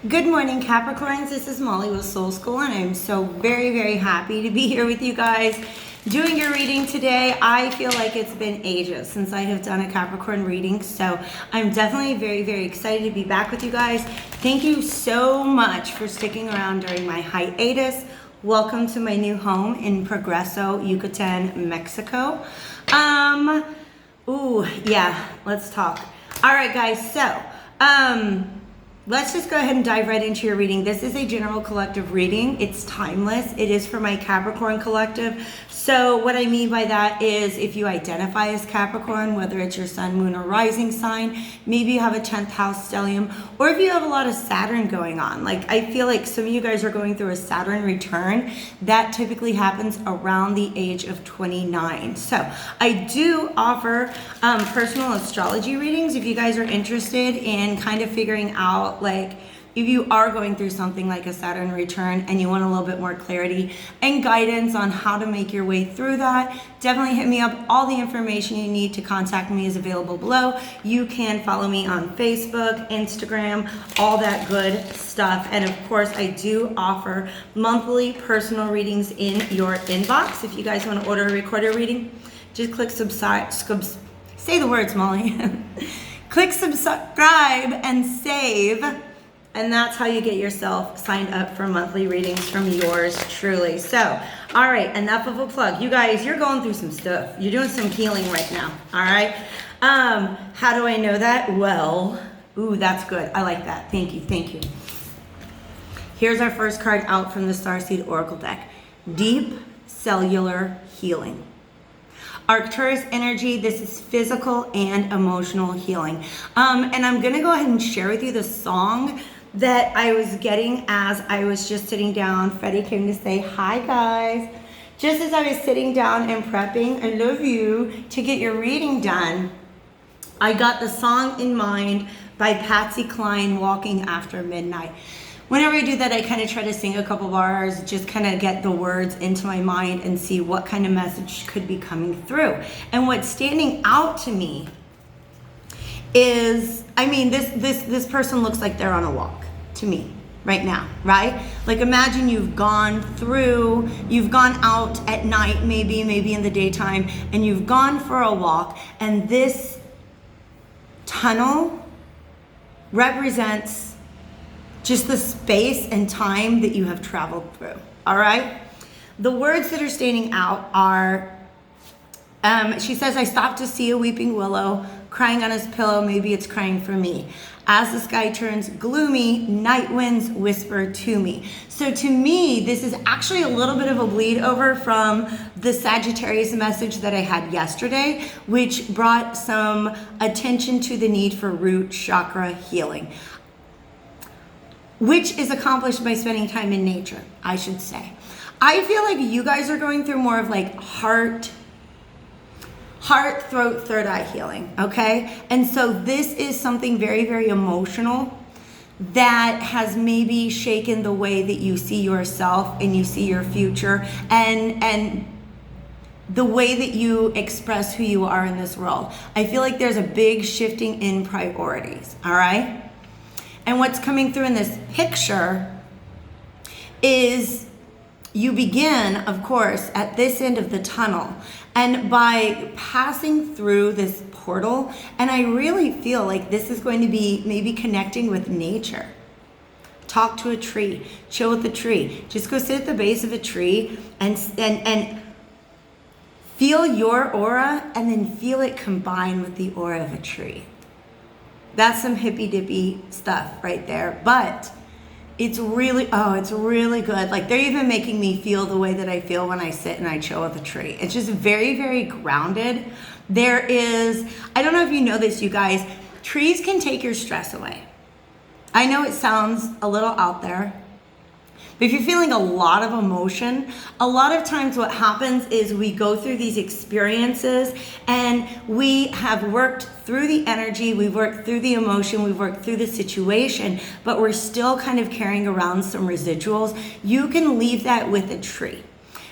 Good morning, Capricorns. This is Molly with Soul School, and I'm so very happy to be here with you guys doing your reading today. I feel like it's been ages since I have done a Capricorn reading, so I'm definitely very excited to be back with you guys. Thank you so much for sticking around during my hiatus. Welcome to my new home in Progreso, Yucatan, Mexico. Let's talk. All right, guys, so let's just go ahead and dive right into your reading. This is a general collective reading. It's timeless. It is for my Capricorn collective. So what I mean by that is if you identify as Capricorn, whether it's your sun, moon, or rising sign, maybe you have a 10th house stellium, or if you have a lot of Saturn going on. Like, I feel like some of you guys are going through a Saturn return. That typically happens around the age of 29. So I do offer personal astrology readings if you guys are interested in kind of figuring out, like, if you are going through something like a Saturn return and you want a little bit more clarity and guidance on how to make your way through that, definitely hit me up. All the information you need to contact me is available below. You can follow me on Facebook, Instagram, all that good stuff. And of course, I do offer monthly personal readings in your inbox. If you guys want to order a recorded reading, just click subscribe. Say the words, Molly. Click subscribe and save. And that's how you get yourself signed up for monthly readings from yours truly. So, all right, enough of a plug. You guys, you're going through some stuff. You're doing some healing right now, all right? How do I know that? Well, ooh, that's good. I like that. Thank you. Here's our first card out from the Starseed Oracle deck. Deep cellular healing. Arcturus energy, this is physical and emotional healing. And I'm gonna go ahead and share with you the song that I was getting as I was just sitting down. Freddie came to say, hi guys. Just as I was sitting down and prepping, I love you, to get your reading done, I got the song in mind by Patsy Cline, Walking After Midnight. Whenever I do that, I kind of try to sing a couple bars, just kind of get the words into my mind and see what kind of message could be coming through. And what's standing out to me is, I mean, this person looks like they're on a walk to me right now, right? Like, imagine you've gone out at night, maybe in the daytime, and you've gone for a walk, and this tunnel represents just the space and time that you have traveled through, all right? The words that are standing out are, she says, I stopped to see a weeping willow, crying on his pillow, maybe it's crying for me. As the sky turns gloomy, night winds whisper to me. So to me, this is actually a little bit of a bleed over from the Sagittarius message that I had yesterday, which brought some attention to the need for root chakra healing, which is accomplished by spending time in nature, I should say. I feel like you guys are going through more of like heart, throat, third eye healing, okay? And so this is something very emotional that has maybe shaken the way that you see yourself and you see your future and the way that you express who you are in this world. I feel like there's a big shifting in priorities, all right? And what's coming through in this picture is you begin, of course, at this end of the tunnel. And by passing through this portal, and I really feel like this is going to be maybe connecting with nature. Talk to a tree, chill with the tree. Just go sit at the base of a tree and feel your aura, and then feel it combine with the aura of a tree. That's some hippy dippy stuff right there, but it's really good. Like, they're even making me feel the way that I feel when I sit and I chill with a tree. It's just very grounded. There is, I don't know if you know this, you guys, trees can take your stress away. I know it sounds a little out there, but if you're feeling a lot of emotion, a lot of times what happens is we go through these experiences and we have worked through the energy, we've worked through the emotion, we've worked through the situation, but we're still kind of carrying around some residuals. You can leave that with a tree,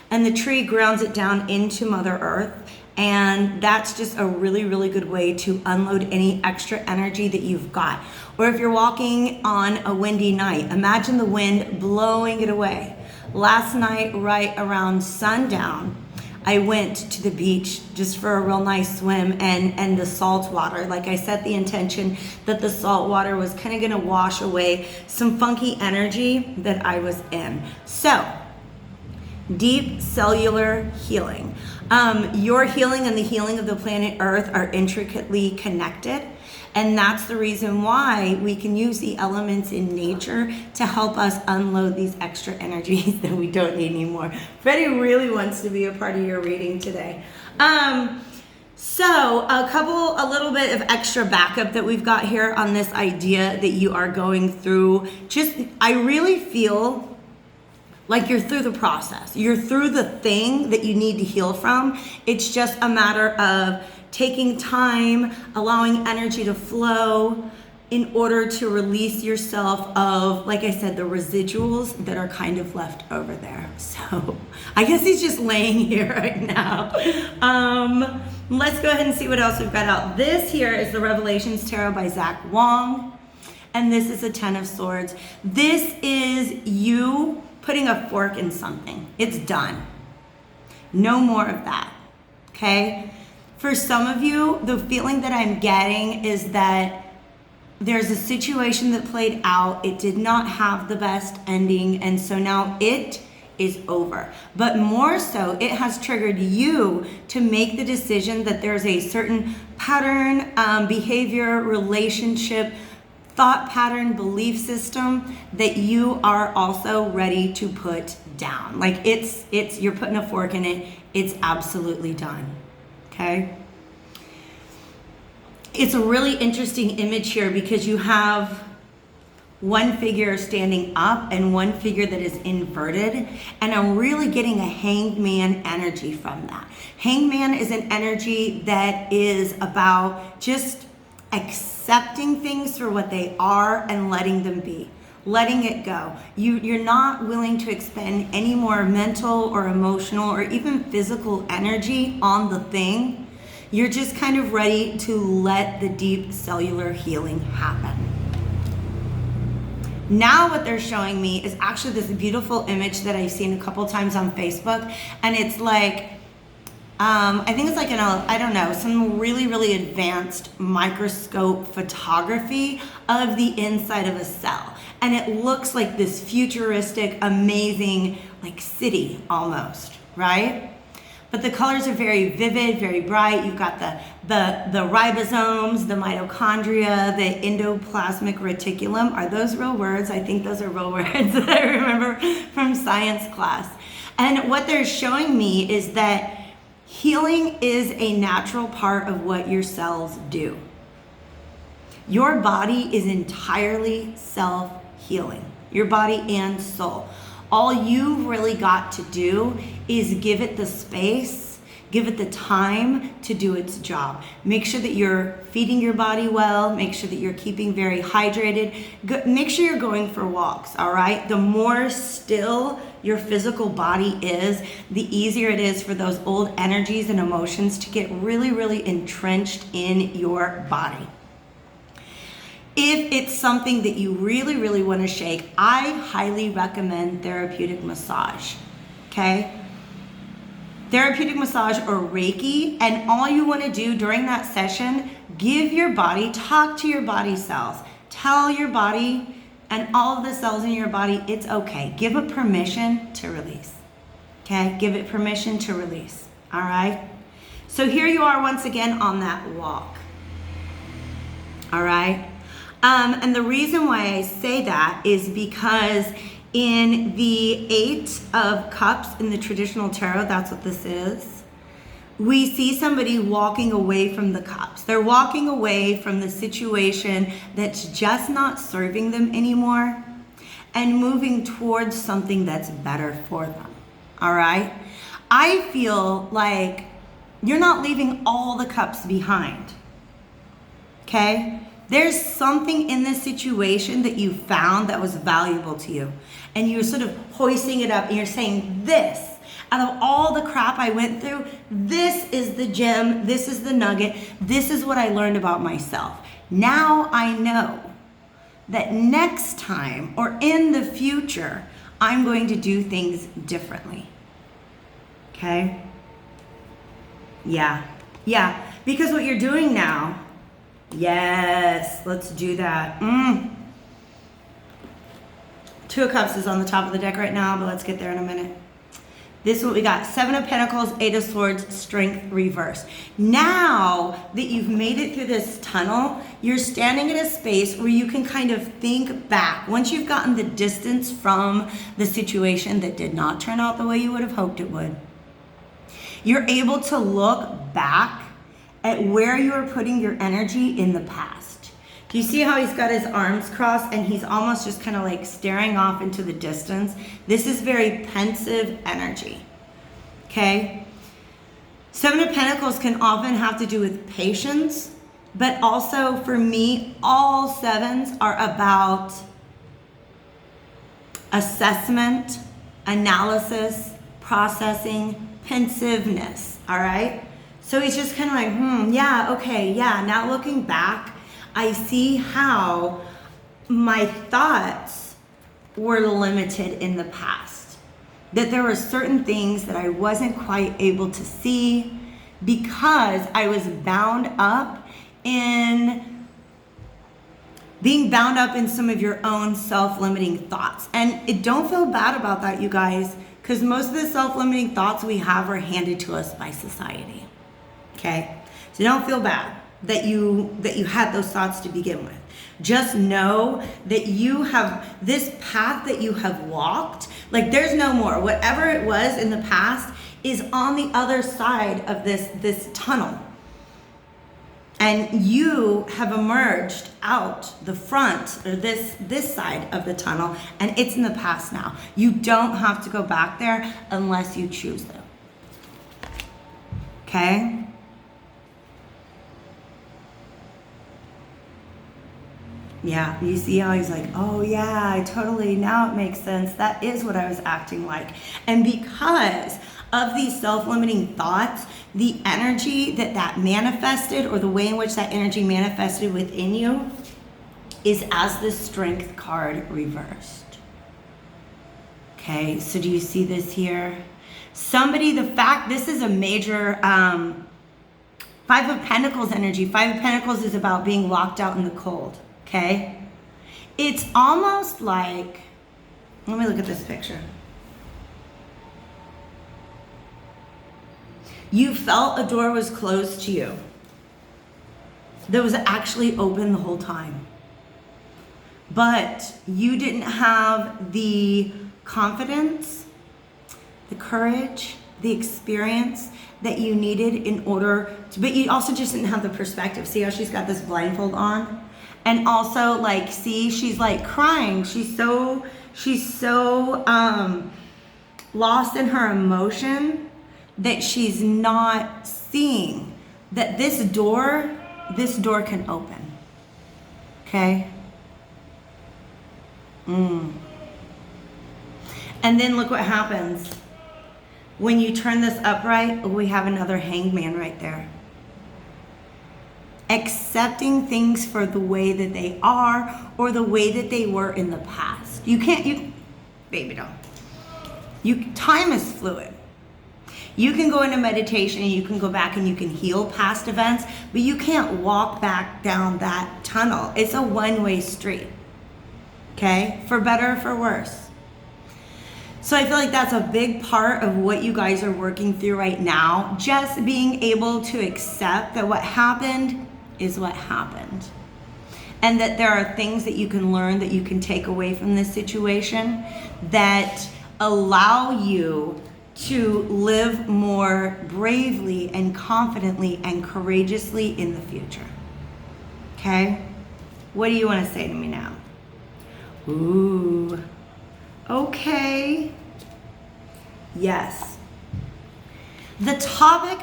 and the tree grounds it down into Mother Earth. And that's just a really good way to unload any extra energy that you've got. Or if you're walking on a windy night, imagine the wind blowing it away. Last night, right around sundown, I went to the beach just for a real nice swim and the salt water. Like I set the intention that the salt water was kind of gonna wash away some funky energy that I was in. So, deep cellular healing. Your healing and the healing of the planet Earth are intricately connected. And that's the reason why we can use the elements in nature to help us unload these extra energies that we don't need anymore. Freddie really wants to be a part of your reading today. So a little bit of extra backup that we've got here on this idea that you are going through. I really feel like you're through the process. You're through the thing that you need to heal from. It's just a matter of taking time, allowing energy to flow in order to release yourself of, like I said, the residuals that are kind of left over there. So I guess he's just laying here right now. Let's go ahead and see what else we've got out. This here is the Revelations Tarot by Zach Wong. And this is a 10 of Swords. This is you putting a fork in something. It's done. No more of that, okay? For some of you, the feeling that I'm getting is that there's a situation that played out. It did not have the best ending, and so now it is over. But more so, it has triggered you to make the decision that there's a certain pattern, behavior, relationship, thought pattern, belief system that you are also ready to put down. Like you're putting a fork in it. It's absolutely done. Okay. It's a really interesting image here because you have one figure standing up and one figure that is inverted, and I'm really getting a hanged man energy from that. Hanged man is an energy that is about just accepting things for what they are and letting them be. Letting it go. You're not willing to expend any more mental or emotional or even physical energy on the thing. You're just kind of ready to let the deep cellular healing happen. Now what they're showing me is actually this beautiful image that I've seen a couple times on Facebook, and it's like, I think it's like some really, really advanced microscope photography of the inside of a cell. And it looks like this futuristic, amazing, like city almost, right? But the colors are very vivid, very bright. You've got the ribosomes, the mitochondria, the endoplasmic reticulum. Are those real words? I think those are real words that I remember from science class. And what they're showing me is that healing is a natural part of what your cells do. Your body is entirely self-healing, your body and soul. All you've really got to do is give it the space, give it the time to do its job. Make sure that you're feeding your body well, make sure that you're keeping very hydrated, make sure you're going for walks, all right? The more still your physical body is, the easier it is for those old energies and emotions to get really, really entrenched in your body. If it's something that you really, really want to shake, I highly recommend therapeutic massage, okay? Therapeutic massage or Reiki, and all you want to do during that session, talk to your body cells. Tell your body and all of the cells in your body, it's okay. Give it permission to release, okay? Give it permission to release, all right? So here you are once again on that walk, all right? And the reason why I say that is because in the 8 of Cups in the traditional tarot, that's what this is, we see somebody walking away from the cups. They're walking away from the situation that's just not serving them anymore and moving towards something that's better for them, all right? I feel like you're not leaving all the cups behind, okay? There's something in this situation that you found that was valuable to you. And you're sort of hoisting it up and you're saying, this, out of all the crap I went through, this is the gem, this is the nugget, this is what I learned about myself. Now I know that next time or in the future, I'm going to do things differently. Okay? Yeah. Because what you're doing now, yes, let's do that. Two of Cups is on the top of the deck right now, but let's get there in a minute. This is what we got. 7 of Pentacles, 8 of Swords, Strength reversed. Now that you've made it through this tunnel, you're standing in a space where you can kind of think back. Once you've gotten the distance from the situation that did not turn out the way you would have hoped it would, you're able to look back at where you are putting your energy in the past. Do you see how he's got his arms crossed and he's almost just kind of like staring off into the distance? This is very pensive energy, okay? 7 of Pentacles can often have to do with patience, but also for me, all 7s are about assessment, analysis, processing, pensiveness, all right? So he's just kind of like, yeah, okay, yeah. Now looking back, I see how my thoughts were limited in the past. That there were certain things that I wasn't quite able to see because I was bound up in being bound up in some of your own self-limiting thoughts. And don't feel bad about that, you guys, because most of the self-limiting thoughts we have are handed to us by society. Okay? So don't feel bad that you had those thoughts to begin with. Just know that you have this path that you have walked, like there's no more. Whatever it was in the past is on the other side of this tunnel. And you have emerged out the front, or this side of the tunnel, and it's in the past now. You don't have to go back there unless you choose to. Okay? Yeah, you see how he's like, oh yeah, I totally, now it makes sense. That is what I was acting like. And because of these self-limiting thoughts, the energy that manifested, or the way in which that energy manifested within you, is as the Strength card reversed. Okay, so do you see this here? This is a major 5 of Pentacles energy. 5 of Pentacles is about being locked out in the cold. Okay? It's almost like, let me look at this picture. You felt a door was closed to you that was actually open the whole time. But you didn't have the confidence, the courage, the experience that you needed in order to, but you also just didn't have the perspective. See how she's got this blindfold on? And also, like, see, she's like crying. She's so lost in her emotion that she's not seeing that this door can open. Okay? And then look what happens. When you turn this upright, we have another Hangman right there. Accepting things for the way that they are, or the way that they were in the past. Baby doll. Time is fluid. You can go into meditation and you can go back and you can heal past events, but you can't walk back down that tunnel. It's a one-way street. Okay? For better or for worse. So I feel like that's a big part of what you guys are working through right now. Just being able to accept that what happened is what happened. And that there are things that you can learn, that you can take away from this situation, that allow you to live more bravely and confidently and courageously in the future. Okay? What do you want to say to me now? Ooh. Okay. Yes. The topic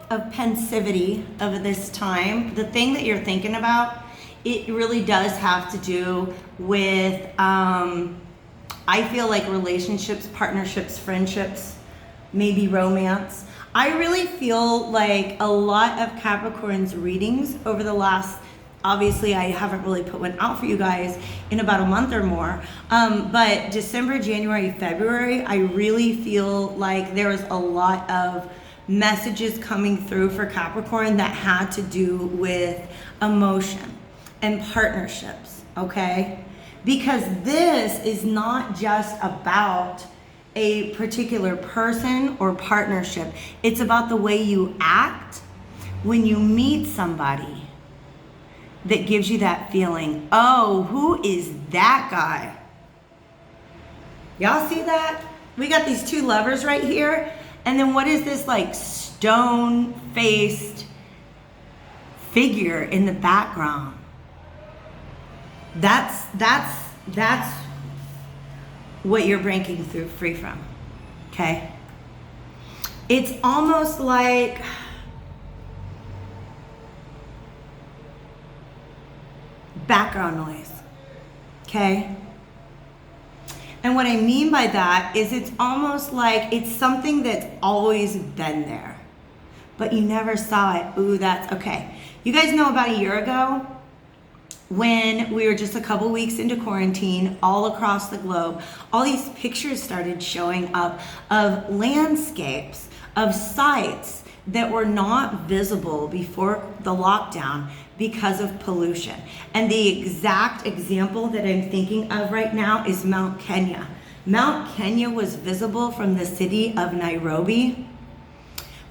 of pensivity of this time, the thing that you're thinking about, it really does have to do with, I feel like relationships, partnerships, friendships, maybe romance. I really feel like a lot of Capricorn's readings over the last, obviously I haven't really put one out for you guys in about a month or more. But December, January, February, I really feel like there was a lot of messages coming through for Capricorn that had to do with emotion and partnerships, okay? Because this is not just about a particular person or partnership. It's about the way you act when you meet somebody that gives you that feeling. Oh, who is that guy? Y'all see that? We got these two lovers right here. And then what is this like stone-faced figure in the background? That's what you're breaking through free from, okay? It's almost like background noise, okay? And what I mean by that is it's almost like it's something that's always been there, but you never saw it. Ooh, that's okay. You guys know about a year ago when we were just a couple weeks into quarantine all across the globe, all these pictures started showing up of landscapes, of sites that were not visible before the lockdown because of pollution. And the exact example that I'm thinking of right now is Mount Kenya. Mount Kenya was visible from the city of Nairobi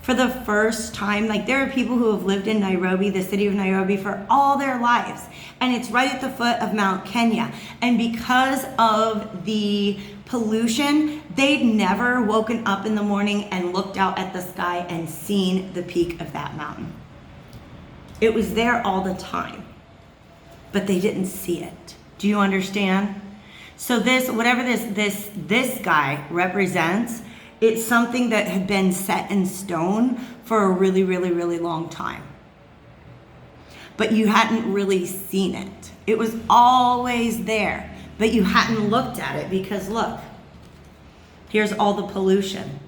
for the first time. Like, there are people who have lived in Nairobi, the city of Nairobi, for all their lives. And it's right at the foot of Mount Kenya. And because of the pollution, they'd never woken up in the morning and looked out at the sky and seen the peak of that mountain. It was there all the time, but they didn't see it. Do you understand? So this, whatever this guy represents, it's something that had been set in stone for a really, really, really long time. But you hadn't really seen it. It was always there, but you hadn't looked at it because look, here's all the pollution,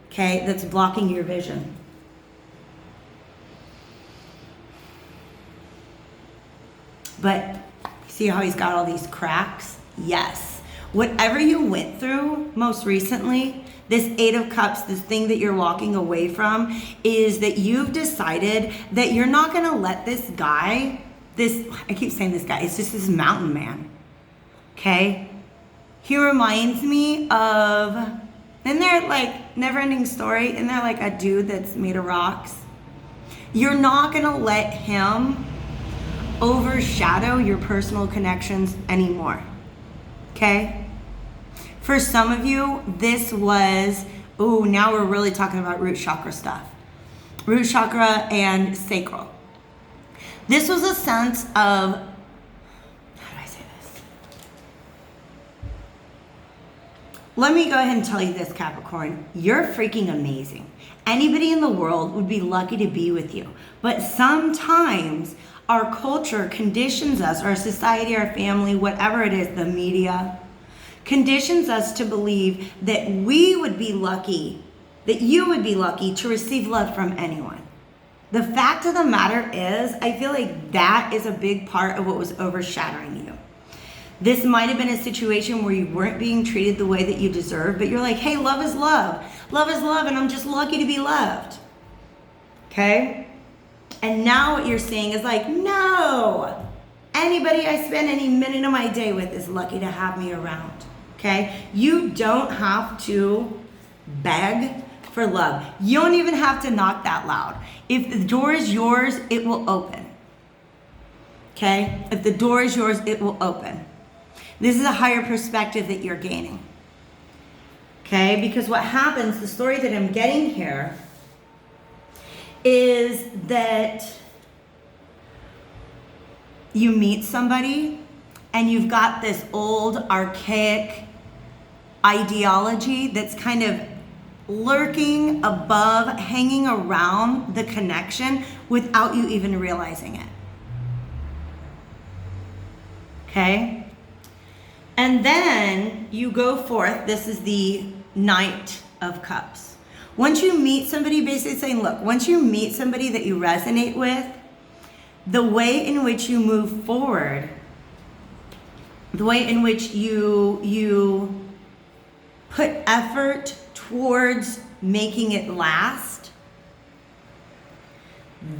okay, that's blocking your vision. But see how he's got all these cracks? Yes. Whatever you went through most recently, this Eight of Cups, this thing that you're walking away from, is that you've decided that you're not going to let this guy, I keep saying this guy, it's just this mountain man, okay? He reminds me of, isn't there like Never-Ending Story? Isn't there like a dude that's made of rocks? You're not going to let him overshadow your personal connections anymore, okay? For some of you, this was, ooh, now we're really talking about root chakra stuff. Root chakra and sacral. This was a sense of, how do I say this? Let me go ahead and tell you this, Capricorn. You're freaking amazing. Anybody in the world would be lucky to be with you. But sometimes our culture conditions us, our society, our family, whatever it is, the media, conditions us to believe that we would be lucky, that you would be lucky to receive love from anyone. The fact of the matter is, I feel like that is a big part of what was overshadowing you. This might have been a situation where you weren't being treated the way that you deserve, but you're like, hey, love is love. Love is love, and I'm just lucky to be loved. Okay? And now what you're saying is like, no, anybody I spend any minute of my day with is lucky to have me around, okay? You don't have to beg for love. You don't even have to knock that loud. If the door is yours, it will open, okay? If the door is yours, it will open. This is a higher perspective that you're gaining, okay? Because what happens, the story that I'm getting here, is that you meet somebody and you've got this old archaic ideology that's kind of lurking above, hanging around the connection without you even realizing it. Okay? And then you go forth. This is the Knight of Cups. Once you meet somebody, basically saying, look, once you meet somebody that you resonate with, the way in which you move forward, the way in which you put effort towards making it last,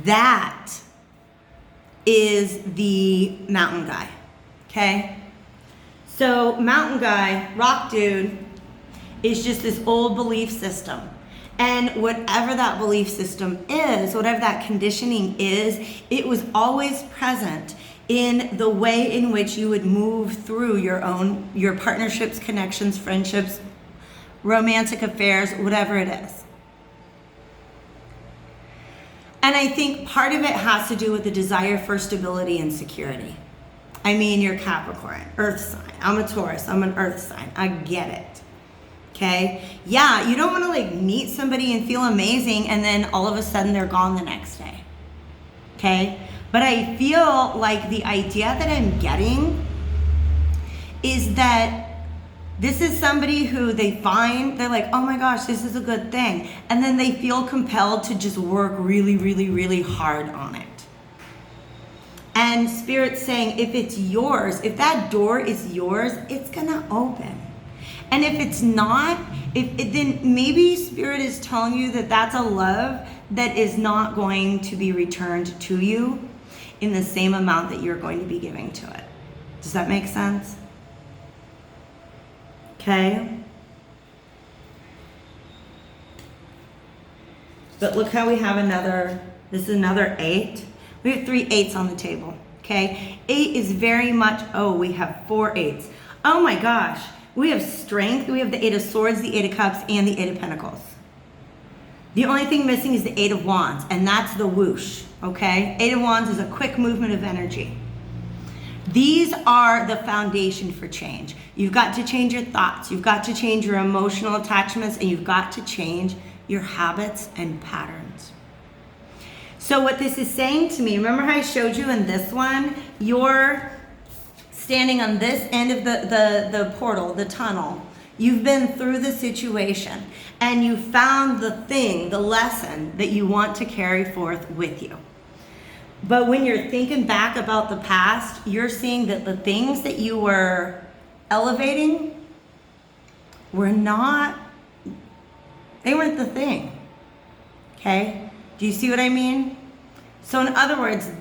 that is the mountain guy, okay? So mountain guy, rock dude, is just this old belief system. And whatever that belief system is, whatever that conditioning is, it was always present in the way in which you would move through your partnerships, connections, friendships, romantic affairs, whatever it is. And I think part of it has to do with the desire for stability and security. I mean, you're Capricorn, earth sign. I'm a Taurus, I'm an earth sign. I get it. Okay? Yeah, you don't want to like meet somebody and feel amazing and then all of a sudden they're gone the next day. Okay? But I feel like the idea that I'm getting is that this is somebody who they're like, oh my gosh, this is a good thing. And then they feel compelled to just work really, really, really hard on it. And Spirit's saying, if it's yours, if that door is yours, it's gonna open. And if it's not, then maybe Spirit is telling you that that's a love that is not going to be returned to you in the same amount that you're going to be giving to it. Does that make sense? Okay. But look how we have this is another 8. We have 3 8s on the table, okay? 8 is very much, we have 4 8s. Oh my gosh, we have strength, we have the 8 of Swords, the 8 of Cups, and the 8 of Pentacles. The only thing missing is the 8 of Wands, and that's the whoosh, okay? 8 of Wands is a quick movement of energy. These are the foundation for change. You've got to change your thoughts, you've got to change your emotional attachments, and you've got to change your habits and patterns. So what this is saying to me, remember how I showed you in this one, you're standing on this end of the portal, the tunnel. You've been through the situation and you found the thing, the lesson that you want to carry forth with you. But when you're thinking back about the past, you're seeing that the things that you were elevating they weren't the thing. Okay? Do you see what I mean? So in other words,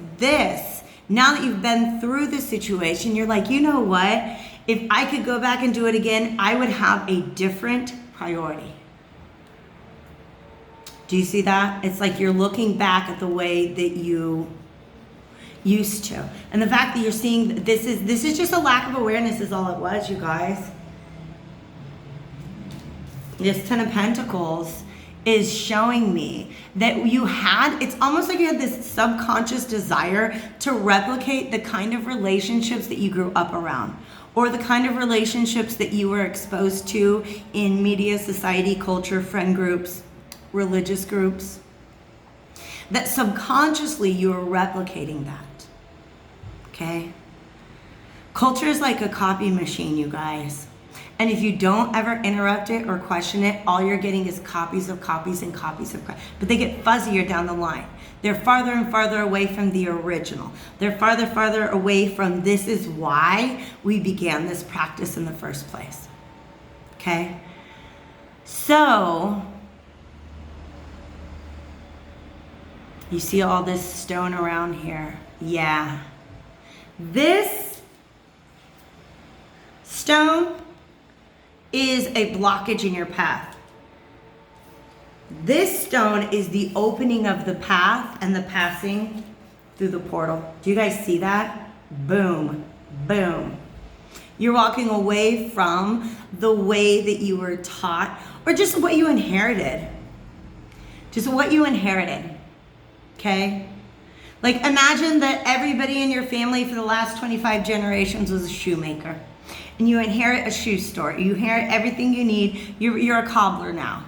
now that you've been through the situation, you're like, you know what? If I could go back and do it again, I would have a different priority. Do you see that? It's like you're looking back at the way that you used to. And the fact that you're seeing this is just a lack of awareness is all it was, you guys. This 10 of Pentacles is showing me that it's almost like you had this subconscious desire to replicate the kind of relationships that you grew up around, or the kind of relationships that you were exposed to in media, society, culture, friend groups, religious groups. That subconsciously you are replicating that. Okay? Culture is like a copy machine, you guys. And if you don't ever interrupt it or question it, all you're getting is copies of copies and copies of copies. But they get fuzzier down the line. They're farther and farther away from the original. They're farther away from this is why we began this practice in the first place. Okay? So, you see all this stone around here? Yeah. This stone is a blockage in your path. This stone is the opening of the path and the passing through the portal. Do you guys see that? Boom, boom. You're walking away from the way that you were taught, or just what you inherited. Just what you inherited, okay? Like imagine that everybody in your family for the last 25 generations was a shoemaker. And you inherit a shoe store. You inherit everything you need. You're a cobbler now.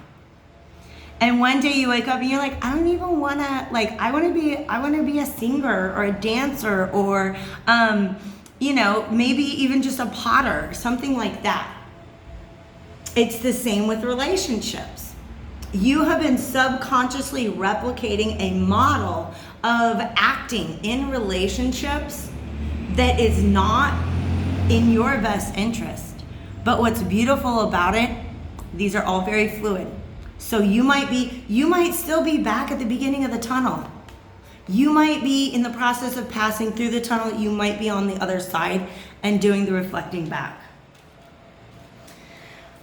And one day you wake up and you're like, I don't even want to, like, I want to be a singer or a dancer or, maybe even just a potter, something like that. It's the same with relationships. You have been subconsciously replicating a model of acting in relationships that is not in your best interest. But what's beautiful about it, these are all very fluid. So you might still be back at the beginning of the tunnel. You might be in the process of passing through the tunnel. You might be on the other side and doing the reflecting back.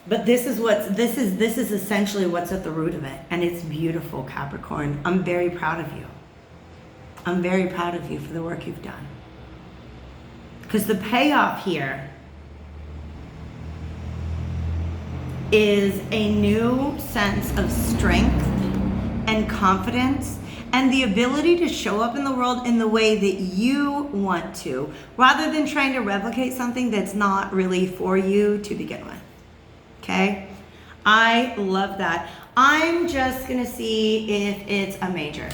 But this is essentially what's at the root of it. And it's beautiful, Capricorn. I'm very proud of you. I'm very proud of you for the work you've done. Because the payoff here is a new sense of strength and confidence and the ability to show up in the world in the way that you want to, rather than trying to replicate something that's not really for you to begin with. Okay? I love that. I'm just gonna see if it's a major.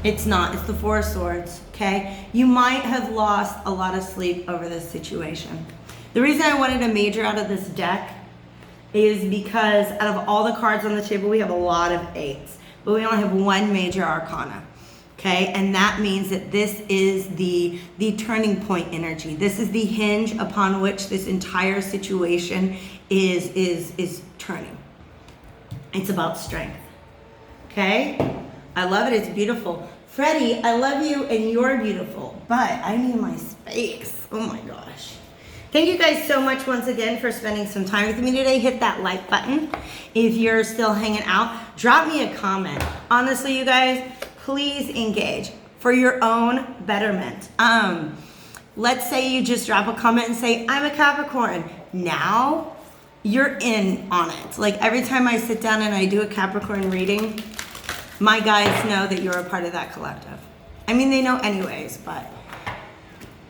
It's not, it's the Four of Swords, okay? You might have lost a lot of sleep over this situation. The reason I wanted a major out of this deck is because out of all the cards on the table, we have a lot of eights, but we only have one major arcana, okay? And that means that this is the turning point energy. This is the hinge upon which this entire situation is turning. It's about strength, okay? I love it, it's beautiful. Freddie, I love you and you're beautiful, but I need my space. Oh my gosh. Thank you guys so much once again for spending some time with me today. Hit that like button if you're still hanging out. Drop me a comment. Honestly, you guys, please engage for your own betterment. Let's say you just drop a comment and say, I'm a Capricorn. Now you're in on it. Like every time I sit down and I do a Capricorn reading, my guides know that you're a part of that collective. I mean, they know anyways, but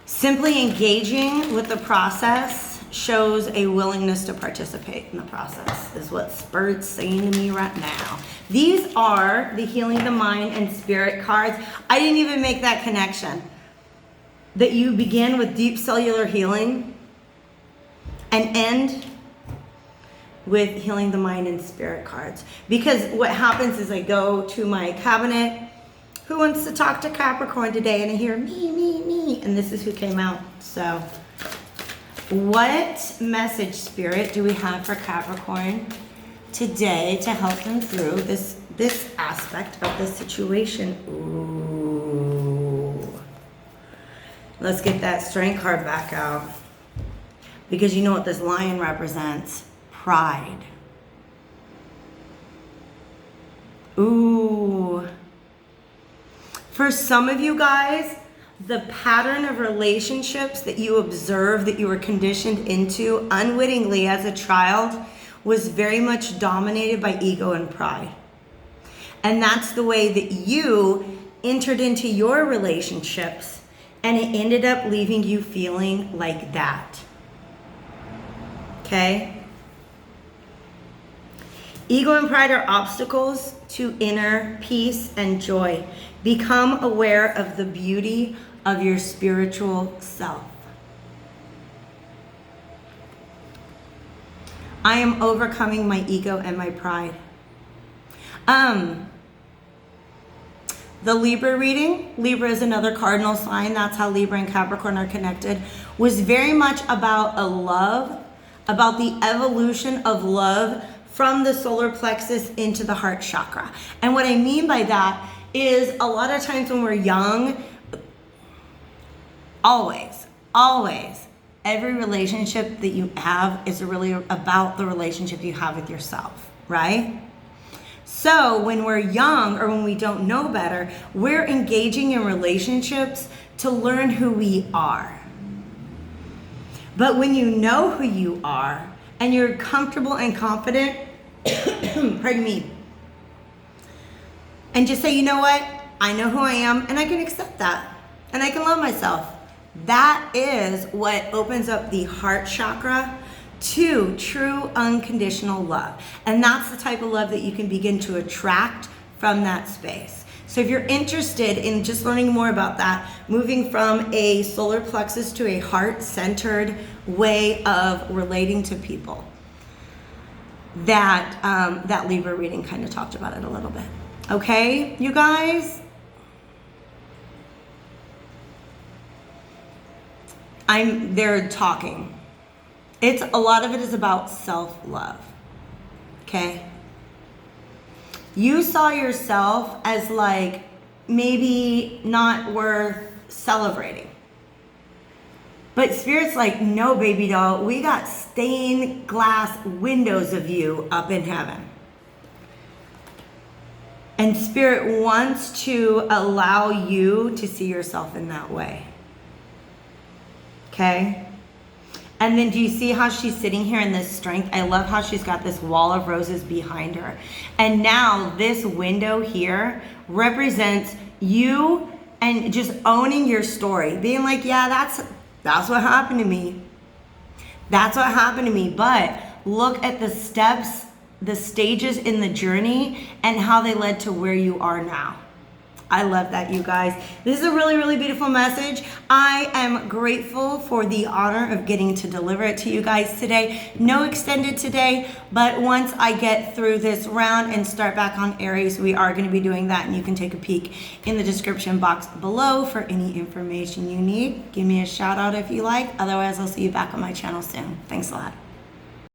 simply engaging with the process shows a willingness to participate in the process, is what Spirit's saying to me right now. These are the Healing the Mind and Spirit cards. I didn't even make that connection. That you begin with deep cellular healing and end with Healing the Mind and Spirit cards. Because what happens is I go to my cabinet, who wants to talk to Capricorn today? And I hear me, and this is who came out. So what message, Spirit, do we have for Capricorn today to help them through this aspect of the situation? Ooh. Let's get that Strength card back out. Because you know what this lion represents? Pride. Ooh. For some of you guys, the pattern of relationships that you observe, that you were conditioned into unwittingly as a child, was very much dominated by ego and pride. And that's the way that you entered into your relationships, and it ended up leaving you feeling like that. Okay? Ego and pride are obstacles to inner peace and joy. Become aware of the beauty of your spiritual self. I am overcoming my ego and my pride. The Libra reading, Libra is another cardinal sign, that's how Libra and Capricorn are connected, was very much about a love, about the evolution of love from the solar plexus into the heart chakra. And what I mean by that is a lot of times when we're young, always, every relationship that you have is really about the relationship you have with yourself, right? So when we're young or when we don't know better, we're engaging in relationships to learn who we are. But when you know who you are and you're comfortable and confident, pardon me, and just say, you know what? I know who I am and I can accept that and I can love myself. That is what opens up the heart chakra to true unconditional love. And that's the type of love that you can begin to attract from that space. So if you're interested in just learning more about that, moving from a solar plexus to a heart-centered way of relating to people, that Libra reading kind of talked about it a little bit. Okay, you guys? they're talking. A lot of it is about self-love. Okay? You saw yourself as like maybe not worth celebrating. But Spirit's like, no, baby doll, we got stained glass windows of you up in heaven. And Spirit wants to allow you to see yourself in that way. Okay? And then do you see how she's sitting here in this strength? I love how she's got this wall of roses behind her. And now this window here represents you and just owning your story. Being like, yeah, that's what happened to me. That's what happened to me. But look at the steps, the stages in the journey, and how they led to where you are now. I love that, you guys. This is a really, really beautiful message. I am grateful for the honor of getting to deliver it to you guys today. No extended today, but once I get through this round and start back on Aries, we are going to be doing that, and you can take a peek in the description box below for any information you need. Give me a shout out if you like. Otherwise, I'll see you back on my channel soon. Thanks a lot.